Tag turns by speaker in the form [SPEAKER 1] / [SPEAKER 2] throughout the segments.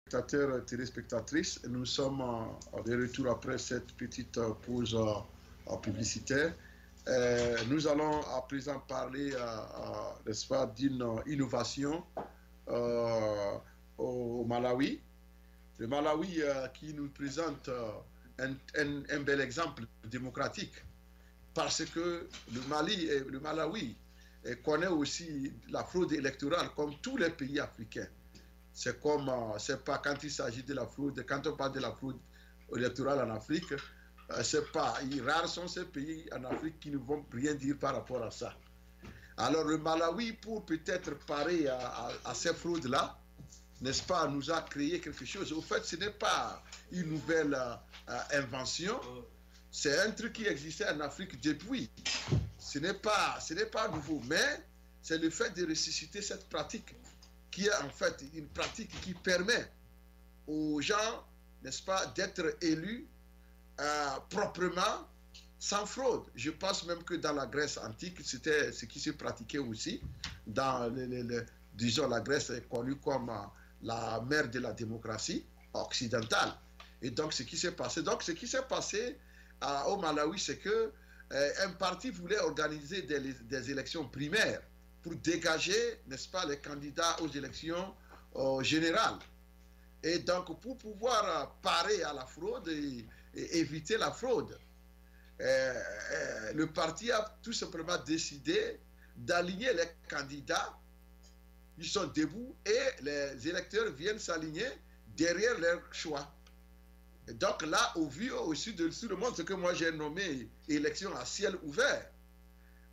[SPEAKER 1] Téléspectateurs et téléspectatrices, nous sommes de retour après cette petite pause publicitaire. Nous allons à présent parler, n'est-ce pas, d'une innovation au Malawi. Le Malawi qui nous présente un bel exemple démocratique parce que le Malawi connaît aussi la fraude électorale comme tous les pays africains. C'est comme, c'est pas quand il s'agit de la fraude, quand on parle de la fraude électorale en Afrique, c'est pas, rares sont ces pays en Afrique qui ne vont rien dire par rapport à ça. Alors le Malawi, pour peut-être parer à ces fraudes-là, n'est-ce pas, nous a créé quelque chose. Au fait, ce n'est pas une nouvelle invention, c'est un truc qui existait en Afrique depuis. Ce n'est pas nouveau, mais c'est le fait de ressusciter cette pratique qui est en fait une pratique qui permet aux gens, n'est-ce pas, d'être élus proprement, sans fraude. Je pense même que dans la Grèce antique, c'était ce qui se pratiquait aussi. Dans, disons, la Grèce est connue comme la mère de la démocratie occidentale. Et donc, ce qui s'est passé, au Malawi, c'est que un parti voulait organiser des élections primaires pour dégager, n'est-ce pas, les candidats aux élections générales. Et donc, pour pouvoir parer à la fraude et éviter la fraude, le parti a tout simplement décidé d'aligner les candidats. Ils sont debout et les électeurs viennent s'aligner derrière leur choix. Et donc là, au vu aussi de tout le monde, ce que moi j'ai nommé élection à ciel ouvert.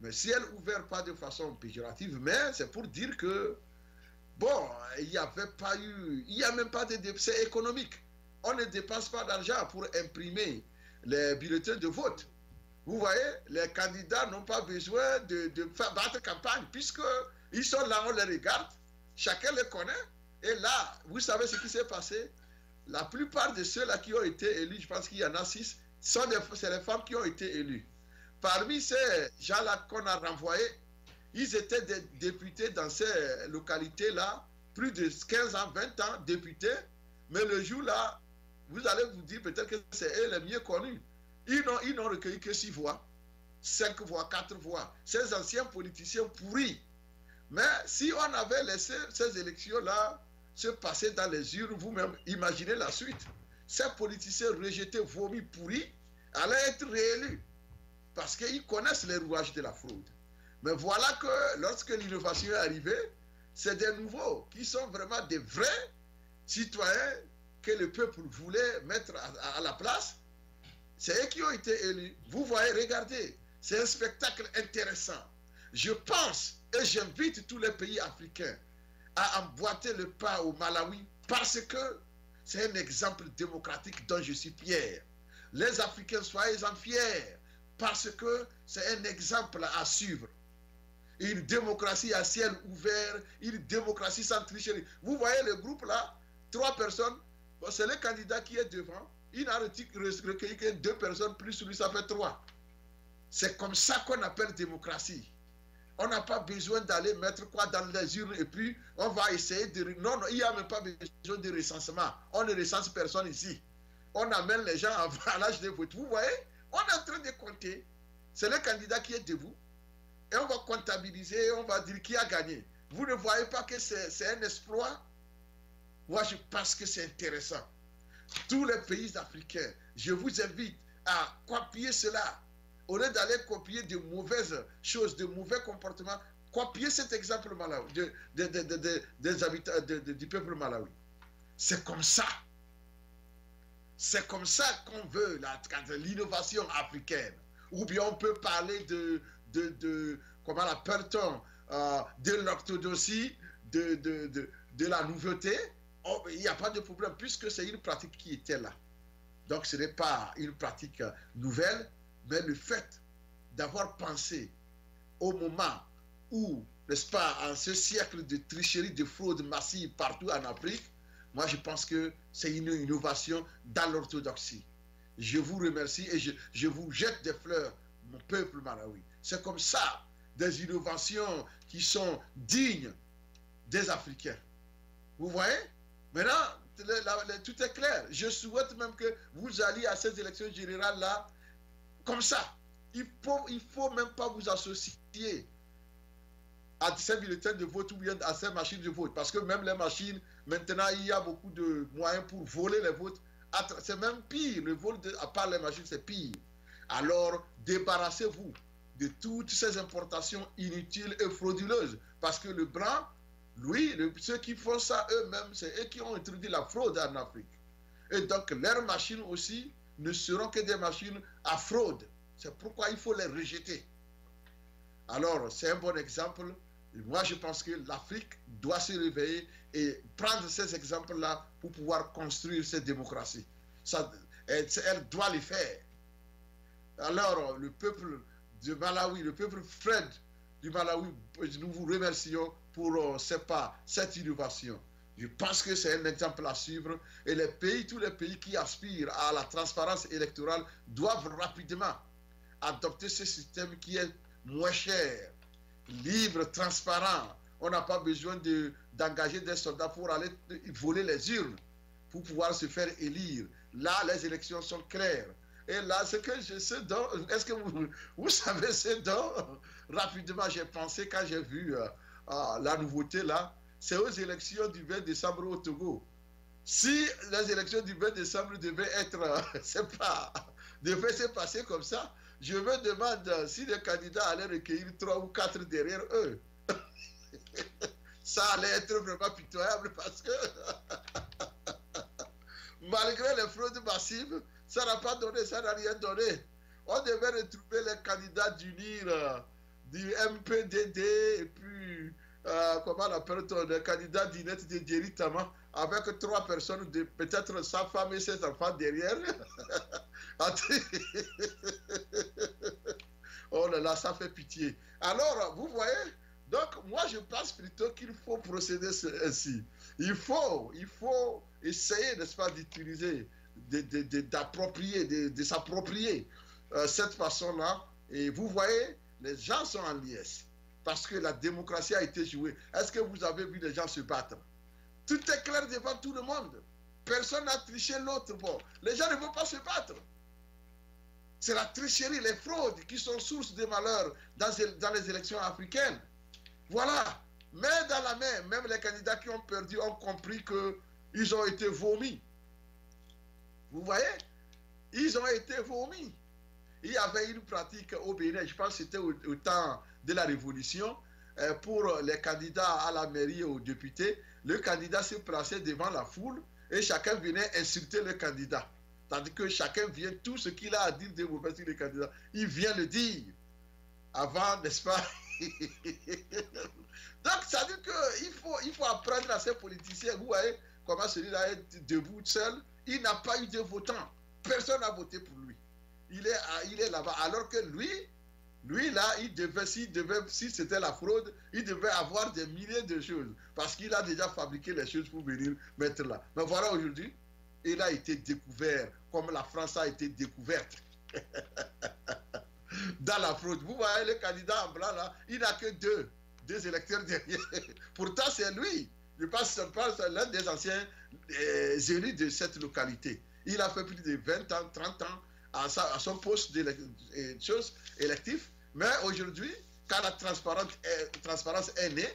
[SPEAKER 1] Mais ciel ouvert, pas de façon péjorative, mais c'est pour dire que, bon, il n'y avait pas eu, il n'y a même pas de dépenses économiques. On ne dépense pas d'argent pour imprimer les bulletins de vote. Vous voyez, les candidats n'ont pas besoin de faire battre campagne, puisqu'ils sont là, on les regarde, chacun les connaît. Et là, vous savez ce qui s'est passé? La plupart de ceux-là qui ont été élus, je pense qu'il y en a 6, c'est les femmes qui ont été élues. Parmi ces gens-là qu'on a renvoyés, ils étaient des députés dans ces localités-là, plus de 15 ans, 20 ans, députés. Mais le jour-là, vous allez vous dire peut-être que c'est eux les mieux connus. Ils n'ont recueilli que 6 voix, 5 voix, 4 voix. Ces anciens politiciens pourris. Mais si on avait laissé ces élections-là se passer dans les urnes, vous-même imaginez la suite. Ces politiciens rejetés, vomis, pourris, allaient être réélus. Parce qu'ils connaissent les rouages de la fraude. Mais voilà que lorsque l'innovation est arrivée, c'est des nouveaux qui sont vraiment des vrais citoyens que le peuple voulait mettre à la place. C'est eux qui ont été élus. Vous voyez, regardez, c'est un spectacle intéressant. Je pense et j'invite tous les pays africains à emboîter le pas au Malawi parce que c'est un exemple démocratique dont je suis fier. Les Africains, soyez-en fiers. Parce que c'est un exemple à suivre. Une démocratie à ciel ouvert, une démocratie sans tricherie. Vous voyez le groupe là, 3 personnes, bon, c'est le candidat qui est devant. Il n'a recueilli que 2 personnes, plus lui, ça fait 3. C'est comme ça qu'on appelle démocratie. On n'a pas besoin d'aller mettre quoi dans les urnes et puis on va essayer de... Non, il n'y a même pas besoin de recensement. On ne recense personne ici. On amène les gens à l'âge de vote. Vous voyez? On est en train de compter. C'est le candidat qui est debout. Et on va comptabiliser, on va dire qui a gagné. Vous ne voyez pas que c'est un exploit? Moi, je pense que c'est intéressant. Tous les pays africains, je vous invite à copier cela. Au lieu d'aller copier de mauvaises choses, de mauvais comportements, copier cet exemple malawi, des habitants du peuple malawi. C'est comme ça. C'est comme ça qu'on veut l'innovation africaine. Ou bien on peut parler comment l'appelle-t-on, de l'orthodoxie, de la nouveauté. Oh, il n'y a pas de problème puisque c'est une pratique qui était là. Donc ce n'est pas une pratique nouvelle, mais le fait d'avoir pensé au moment où, n'est-ce pas, en ce siècle de tricherie, de fraude massive partout en Afrique, moi, je pense que c'est une innovation dans l'orthodoxie. Je vous remercie et je vous jette des fleurs, mon peuple malawi. C'est comme ça, des innovations qui sont dignes des Africains. Vous voyez? Maintenant, je souhaite même que vous alliez à ces élections générales-là comme ça. Il faut même pas vous associer à ces bulletins de vote ou bien à ces machines de vote. Parce que même les machines, maintenant, il y a beaucoup de moyens pour voler les votes. C'est même pire. Le vol, à part les machines, c'est pire. Alors, débarrassez-vous de toutes ces importations inutiles et frauduleuses. Parce que le blanc, lui, ceux qui font ça eux-mêmes, c'est eux qui ont introduit la fraude en Afrique. Et donc, leurs machines aussi ne seront que des machines à fraude. C'est pourquoi il faut les rejeter. Alors, c'est un bon exemple. Moi, je pense que l'Afrique doit se réveiller et prendre ces exemples-là pour pouvoir construire cette démocratie. Elle doit le faire. Alors, le peuple de Malawi, le peuple Fred du Malawi, nous vous remercions pour cette innovation. Je pense que c'est un exemple à suivre et tous les pays qui aspirent à la transparence électorale doivent rapidement adopter ce système qui est moins cher, libre, transparent. On n'a pas besoin d'engager des soldats pour aller voler les urnes, pour pouvoir se faire élire. Là, les élections sont claires. Et là, ce que je sais, est-ce que vous savez ce dont rapidement j'ai pensé quand j'ai vu la nouveauté là, c'est aux élections du 20 décembre au Togo. Si les élections du 20 décembre devaient être, devaient se passer comme ça, je me demande si les candidats allaient recueillir 3 ou 4 derrière eux. Ça allait être vraiment pitoyable parce que malgré les fraudes massives, ça n'a pas donné, ça n'a rien donné. On devait retrouver les candidats d'UNIR, du MPDD et puis, comment on appelle-t-on, les candidats d'INET de Djeritama, avec 3 personnes, peut-être sa femme et ses enfants derrière. Oh là là, ça fait pitié. Alors, vous voyez, donc moi je pense plutôt qu'il faut procéder ainsi. Il faut essayer, n'est-ce pas, d'utiliser, d'approprier, de s'approprier cette façon-là. Et vous voyez, les gens sont en liesse parce que la démocratie a été jouée. Est-ce que vous avez vu les gens se battre? Tout est clair devant tout le monde. Personne n'a triché l'autre. Bon, les gens ne vont pas se battre. C'est la tricherie, les fraudes qui sont source de malheur dans les élections africaines. Voilà. Mais dans la main, même les candidats qui ont perdu ont compris qu'ils ont été vomis. Vous voyez? Ils ont été vomis. Il y avait une pratique au Bénin, je pense que c'était au temps de la Révolution, pour les candidats à la mairie et aux députés. Le candidat se plaçait devant la foule et chacun venait insulter le candidat. Tandis que chacun vient, tout ce qu'il a à dire de mauvais sur le candidat, il vient le dire. Avant, n'est-ce pas? Donc, ça veut dire qu'il faut apprendre à ces politiciens. Vous voyez comment celui-là est debout seul. Il n'a pas eu de votants. Personne n'a voté pour lui. Il est là-bas. Alors que lui là, si c'était la fraude, il devait avoir des milliers de choses. Parce qu'il a déjà fabriqué les choses pour venir mettre là. Mais voilà, aujourd'hui, il a été découvert, comme la France a été découverte dans la fraude. Vous voyez, le candidat en blanc là, il n'a que deux électeurs derrière. Pourtant, c'est lui. Je pense que c'est l'un des anciens élus de cette localité. Il a fait plus de 20 ans, 30 ans à son poste électif. Mais aujourd'hui, quand la transparence est née,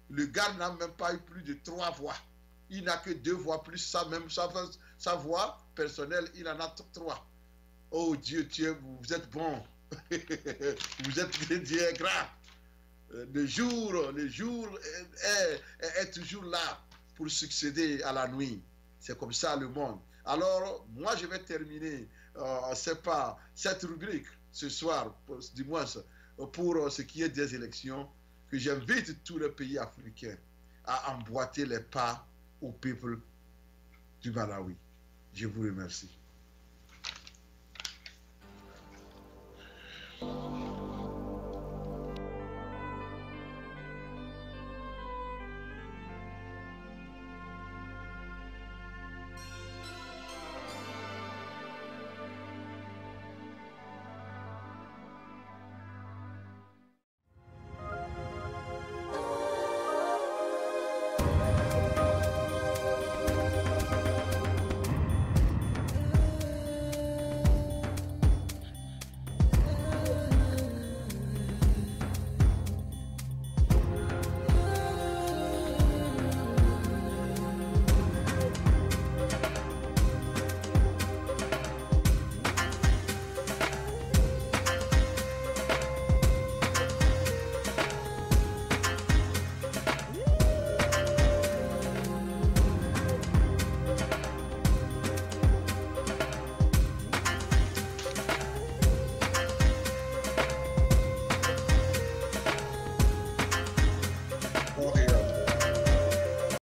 [SPEAKER 1] le gars n'a même pas eu plus de 3 voix. Il n'a que 2 voix plus sa voix personnelle, il en a 3. Oh Dieu, vous êtes bon. Vous êtes Dieu grand. Le jour est toujours là pour succéder à la nuit. C'est comme ça le monde. Alors, moi, je vais terminer cette rubrique ce soir, du moins pour ce qui est des élections, que j'invite tous les pays africains à emboîter les pas au peuple du Malawi. Je vous remercie.